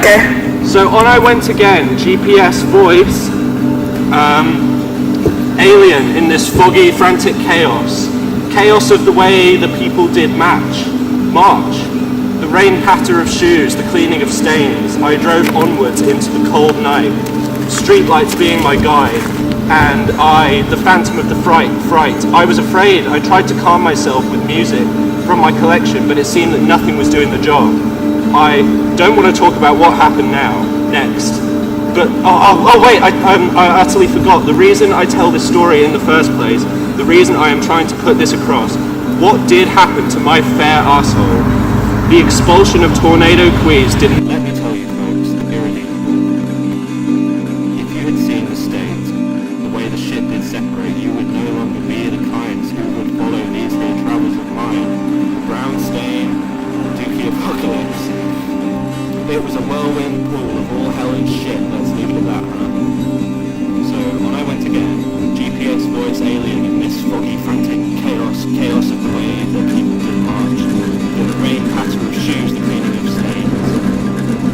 go. So on I went again, GPS voice, alien in this foggy, frantic chaos. Chaos of the way the people did march. The rain patter of shoes, the cleaning of stains. I drove onwards into the cold night, streetlights being my guide, and I, the phantom of the fright. I was afraid. I tried to calm myself with music from my collection, but it seemed that nothing was doing the job. I don't want to talk about what happened next. But, wait, I utterly forgot. The reason I tell this story in the first place, the reason I am trying to put this across, what did happen to my fair arsehole? The expulsion of Tornado Quiz didn't... Let me tell you folks, irredeemable. If you had seen the state, the way the ship did separate, you would no longer be the kinds who would follow these here travels of mine. The brown stain, the dookie apocalypse. It was a whirlwind pool of all hell and shit, let's leave it at that, huh? So, on I went again, GPS voice alien in this foggy, frantic chaos of the way that people did march, the rain patter of shoes, the cleaning of stains.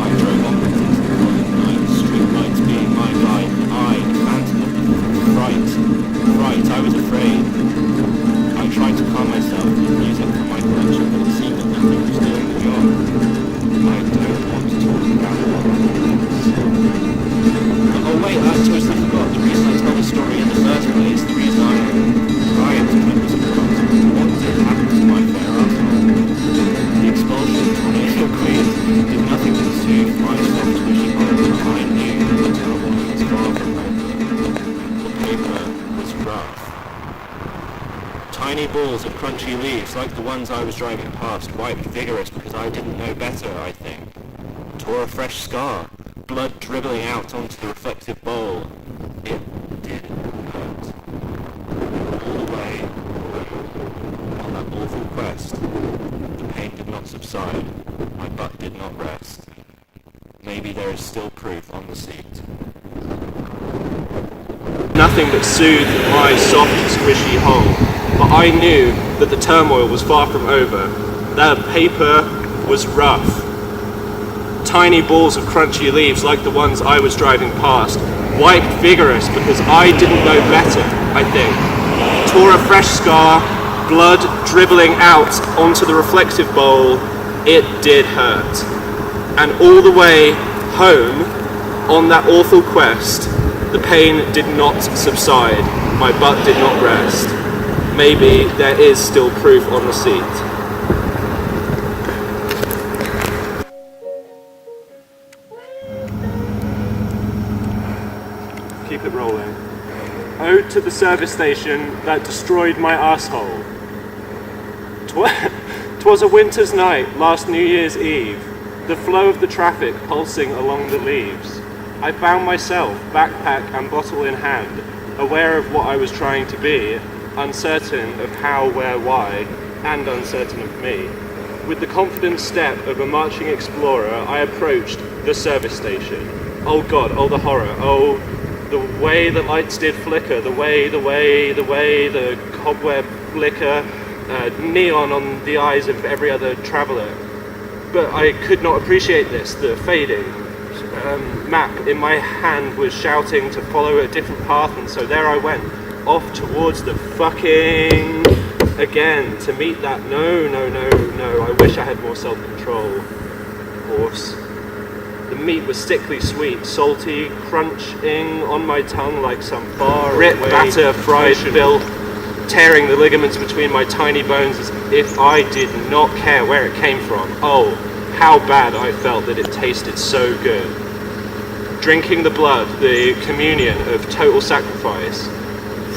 I drove onwards into the cold night, streetlights being my guide, I, the phantom of the fright, I was afraid. I tried to calm myself with music from my collection, but it seemed that nothing was doing the job. I don't want to talk about it. Oh wait, I totally forgot. The reason I tell the story in the first place, the reason I am trying to put this across, what did happen to my fair arsehole? The expulsion of Tornado Queen did nothing to soothe my soft squishy heart. I knew that the terrible was far from over. The paper was rough. Tiny balls of crunchy leaves, like the ones I was driving past, wiped vigorous because I didn't know better, I think. Tore a fresh scar, blood dribbling out onto the reflective bowl. It did hurt. All the way on that awful quest, the pain did not subside, my butt did not rest. Maybe there is still proof on the seat. Nothing but soothed my soft, squishy hole. But I knew that the turmoil was far from over. The paper was rough. Tiny balls of crunchy leaves like the ones I was driving past, wiped vigorous because I didn't know better, I think. Tore a fresh scar, blood dribbling out onto the reflective bowl. It did hurt. And all the way home on that awful quest, the pain did not subside. My butt did not rest. Maybe there is still proof on the seat. Keep it rolling. Ode to the service station that destroyed my arsehole. 'Twas a winter's night, last New Year's Eve, the flow of the traffic pulsing along the leaves. I found myself, backpack and bottle in hand, aware of what I was trying to be, uncertain of how, where, why, and uncertain of me. With the confident step of a marching explorer, I approached the service station. Oh God, oh the horror, oh the way the lights did flicker, the way the cobweb flicker, neon on the eyes of every other traveller. But I could not appreciate this, the fading. Map in my hand was shouting to follow a different path, and so there I went. Off towards the fucking again to meet that no, I wish I had more self-control. Horse. The meat was sickly sweet, salty, crunching on my tongue like some far rip batter fried bill, tearing the ligaments between my tiny bones as if I did not care where it came from. Oh, how bad I felt that it tasted so good. Drinking the blood, the communion of total sacrifice,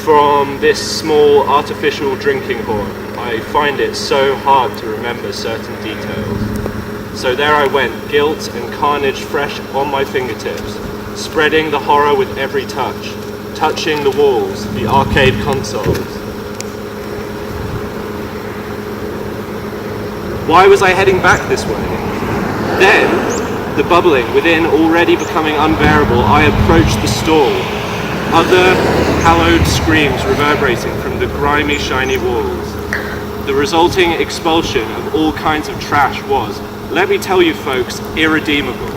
from this small artificial drinking horn, I find it so hard to remember certain details. So there I went, guilt and carnage fresh on my fingertips, spreading the horror with every touch, touching the walls, the arcade consoles. Why was I heading back this way? Then, the bubbling within already becoming unbearable, I approached the stall. Other hallowed screams reverberating from the grimy, shiny walls. The resulting expulsion of all kinds of trash was, let me tell you folks, irredeemable.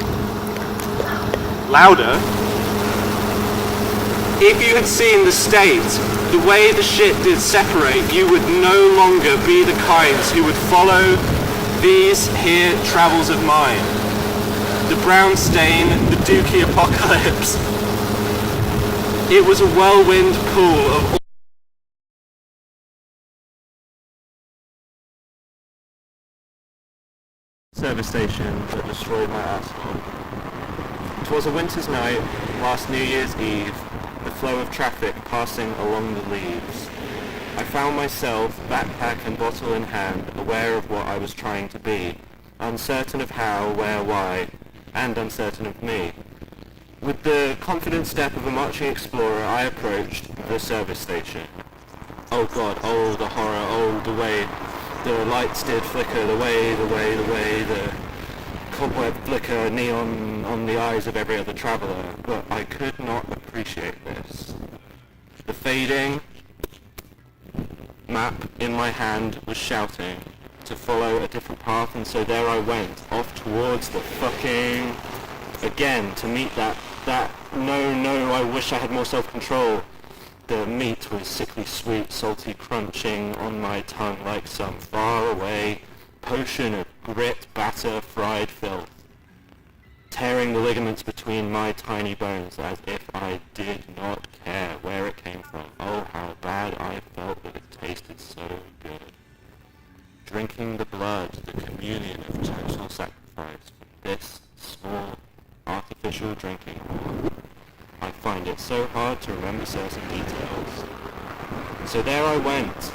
Louder? If you had seen the state, the way the shit did separate, you would no longer be the kinds who would follow these here travels of mine. The brown stain, the dookie apocalypse. It was a whirlwind pool of service station that destroyed my asphalt. 'Twas a winter's night, last New Year's Eve, the flow of traffic passing along the leaves. I found myself, backpack and bottle in hand, aware of what I was trying to be, uncertain of how, where, why, and uncertain of me. With the confident step of a marching explorer, I approached the service station. Oh God, oh the horror, oh the way the lights did flicker, the way, the cobweb flicker, neon on the eyes of every other traveller, but I could not appreciate this. The fading map in my hand was shouting to follow a different path, and so there I went, off towards the fucking, again, to meet that, no, I wish I had more self-control. The meat was sickly sweet, salty crunching on my tongue like some faraway potion of grit, batter, fried filth, tearing the ligaments between my tiny bones as if I did not care where it came from. Oh, how bad I felt that it tasted so good. Drinking the blood, the communion of total sacrifice from this small, artificial drinking hole. I find it so hard to remember certain details. So there I went,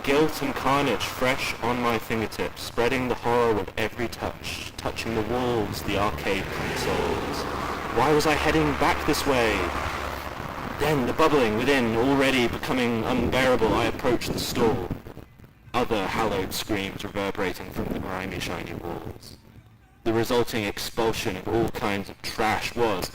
guilt and carnage fresh on my fingertips, spreading the horror with every touch, touching the walls, the arcade consoles. Why was I heading back this way? Then, the bubbling within already becoming unbearable, I approached the store. Other hallowed screams reverberating from the grimy, shiny walls. The resulting expulsion of all kinds of trash was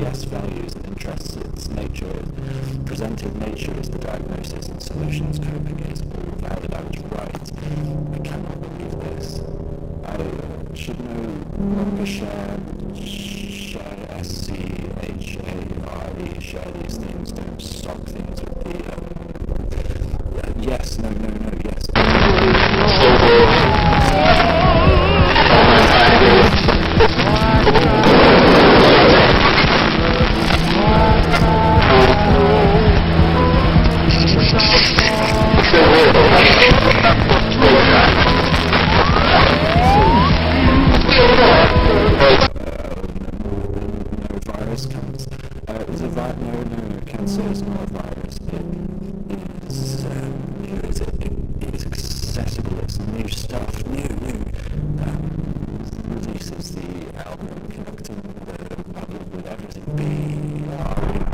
suggests values and interests its nature. Presented nature is the diagnosis and solutions. Coping is all valid. I was right. I cannot believe this. I should no longer share SCHARE, share these things, don't sock things with the, yes, no, yes. Cancer is not a virus. It is accessible. It's new stuff. New. Releases the album, conducting the public with everything. Be public.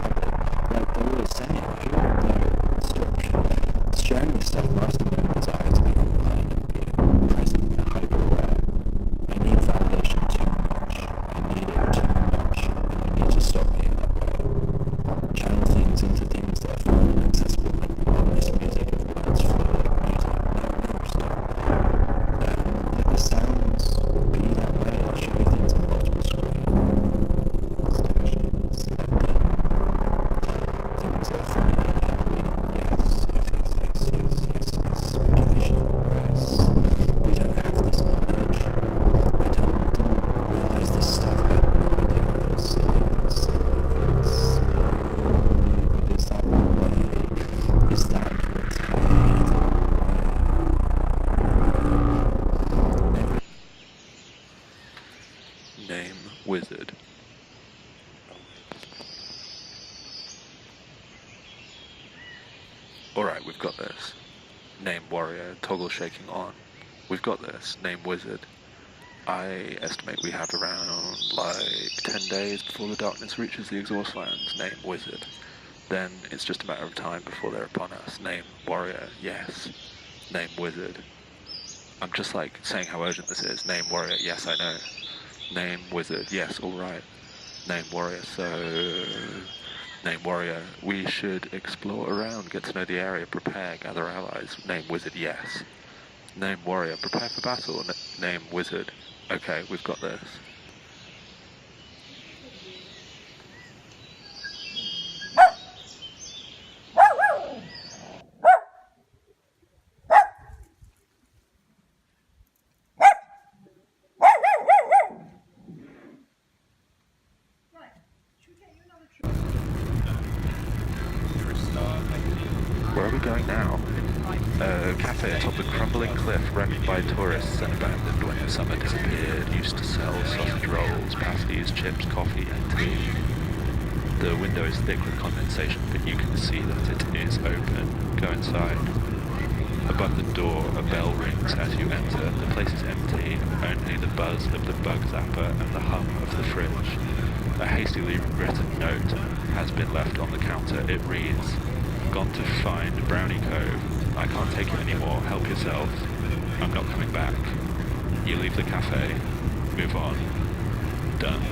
Like they always say, sharing this stuff must have been a desire to be online and be present and hyper-aware. I need validation too much. I need it too much. And I need to stop being that way. Channel things into things that are fun and accessible, like the honest music of words flow like music. No, stop. Let the sounds be that way. I'll show you things on multiple screens. Stations, let them. Things that are funny and happy. Yes. Speculation of progress. We don't have this knowledge. I don't realize this stuff. I have no idea what this is. Is that the way? Is that Name wizard. Alright, we've got this. Name warrior, toggle shaking on. We've got this. Name wizard. I estimate we have around like 10 days before the darkness reaches the exhaust lands. Name wizard. Then it's just a matter of time before they're upon us. Name warrior, yes. Name wizard. I'm just like saying how urgent this is. Name warrior, yes, I know. Name wizard, yes, alright. Name warrior, so... Name warrior, we should explore around, get to know the area, prepare, gather allies. Name wizard, yes. Name warrior, prepare for battle. Name wizard. Okay, we've got this. Where are we going now? A cafe atop the crumbling cliff wrecked by tourists and abandoned when the summer disappeared. Used to sell sausage rolls, pasties, chips, coffee and tea. The window is thick with condensation, but you can see that it is open. Go inside. Above the door, a bell rings as you enter. The place is empty, only the buzz of the bug zapper and the hum of the fridge. A hastily written note has been left on the counter. It reads, "Gone to find Brownie Cove. I can't take it anymore. Help yourself. I'm not coming back." You leave the cafe. Move on. Done.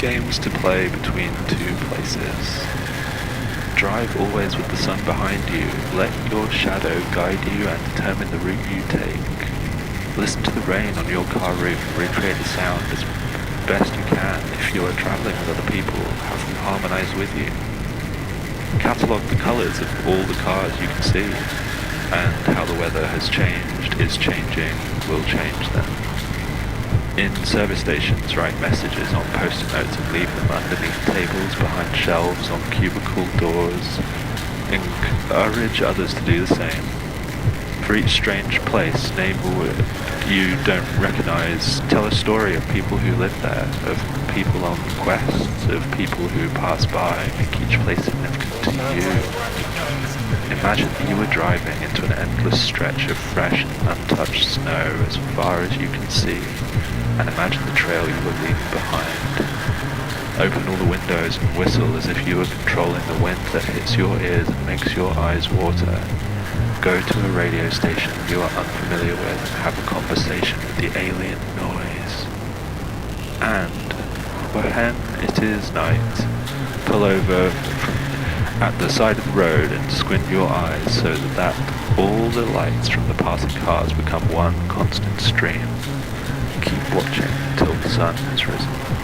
games to play between two places. Drive always with the sun behind you. Let your shadow guide you and determine the route you take. Listen to the rain on your car roof and recreate the sound as best you can. If you are traveling with other people, have them harmonize with you. Catalogue the colors of all the cars you can see, and how the weather has changed, is changing, will change them. In service stations, write messages on post-it notes and leave them underneath tables, behind shelves, on cubicle doors. Encourage others to do the same. For each strange place, name a word you don't recognize. Tell a story of people who live there, of people on quests, of people who pass by. Make each place significant to you. Imagine that you are driving into an endless stretch of fresh and untouched snow as far as you can see, and imagine the trail you are leaving behind. Open all the windows and whistle as if you were controlling the wind that hits your ears and makes your eyes water. Go to a radio station you are unfamiliar with and have a conversation with the alien noise. And when it is night, pull over at the side of the road and squint your eyes so that all the lights from the passing cars become one constant stream. Keep watching until the sun has risen.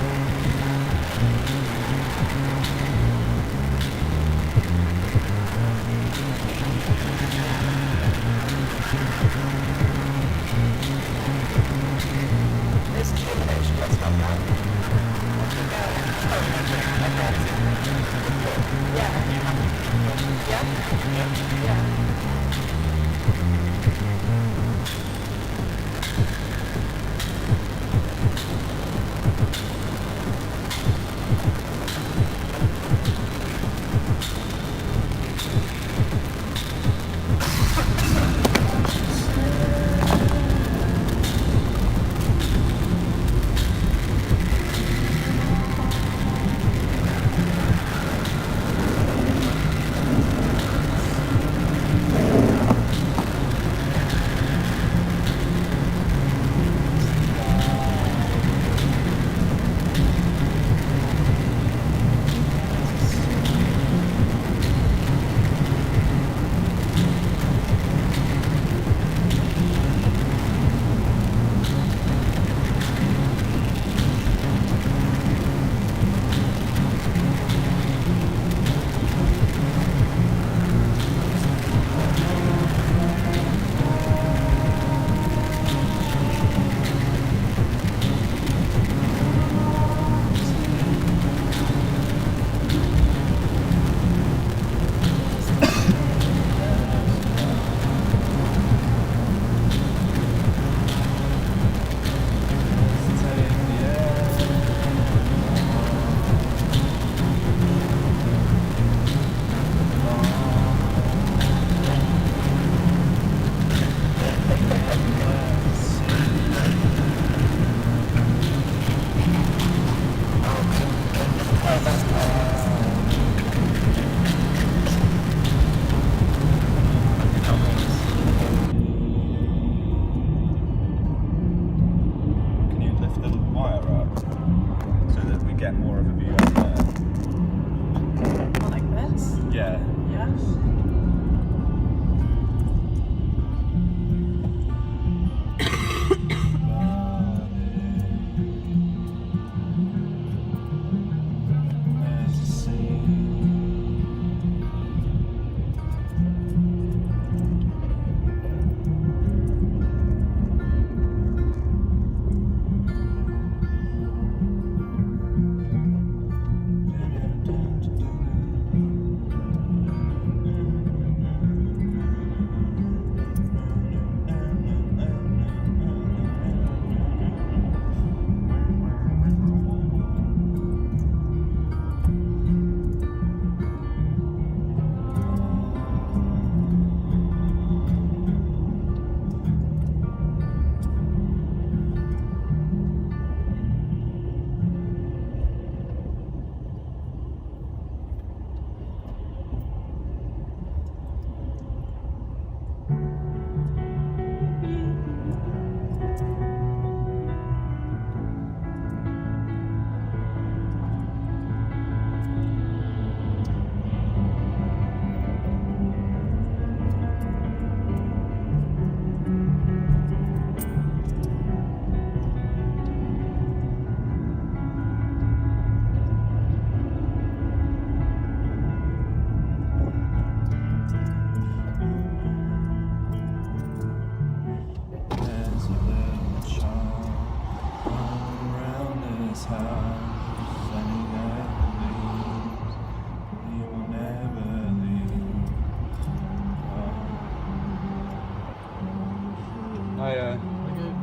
Hiya.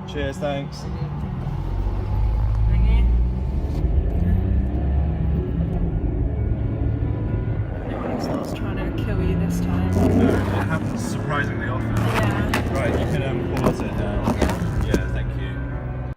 Cheers, thanks. Thank you. No one else trying to kill you this time. No,